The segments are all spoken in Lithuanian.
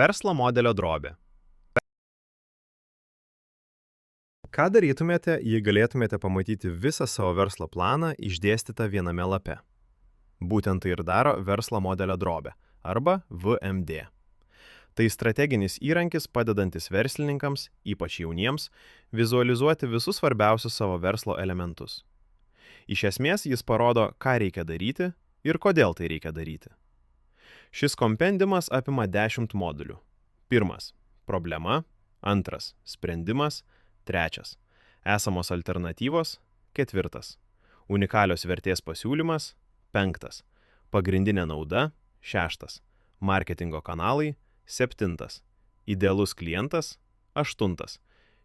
Verslo modelio drobė. Ką darytumėte, jei galėtumėte pamatyti visą savo verslo planą išdėstytą viename lape? Būtent tai ir daro verslo modelio drobė, arba VMD. Tai strateginis įrankis padedantis verslininkams, ypač jauniems, vizualizuoti visus svarbiausius savo verslo elementus. Iš esmės jis parodo, ką reikia daryti ir kodėl tai reikia daryti. Šis kompendiumas apima 10 modulių. 1. Problema. 2. Sprendimas. 3. Esamos alternatyvos. 4. Unikalios vertės pasiūlymas. 5. Pagrindinė nauda. 6. Marketingo kanalai. 7. Idealus klientas. 8.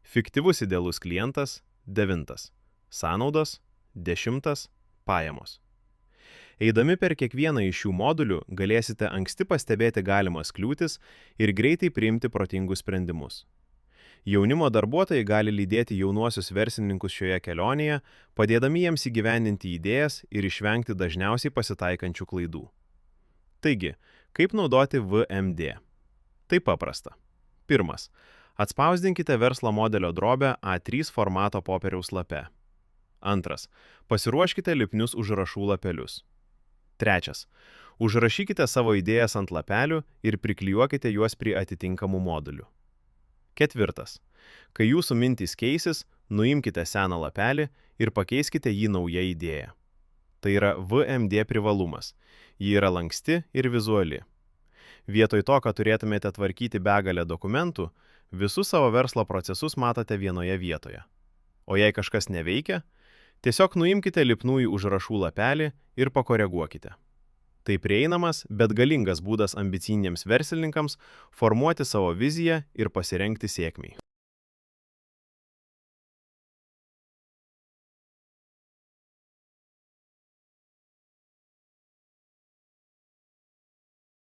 Fiktyvus idealus klientas. 9. Sąnaudos. 10. Pajamos. Eidami per kiekvieną iš šių modulių galėsite anksti pastebėti galimas kliūtis ir greitai priimti protingus sprendimus. Jaunimo darbuotojai gali lydėti jaunuosius verslininkus šioje kelionėje, padėdami jiems įgyvendinti idėjas ir išvengti dažniausiai pasitaikančių klaidų. Taigi, kaip naudoti VMD? Tai paprasta. 1. Atspausdinkite verslo modelio drobę A3 formato popieriaus lape. 2. Pasiruoškite lipnius užrašų lapelius. 3. Užrašykite savo idėjas ant lapelių ir priklijuokite juos prie atitinkamų modulių. 4. Kai jūsų mintys keisis, nuimkite seną lapelį ir pakeiskite jį nauja idėja. Tai yra VMD privalumas. Ji yra lanksti ir vizuali. Vietoj to, kad turėtumėte tvarkyti begalę dokumentų, visus savo verslo procesus matote vienoje vietoje. O jei kažkas neveikia, tiesiog nuimkite lipnųjų užrašų lapelį ir pakoreguokite. Tai prieinamas, bet galingas būdas ambicingiems verslininkams formuoti savo viziją ir pasirengti sėkmei.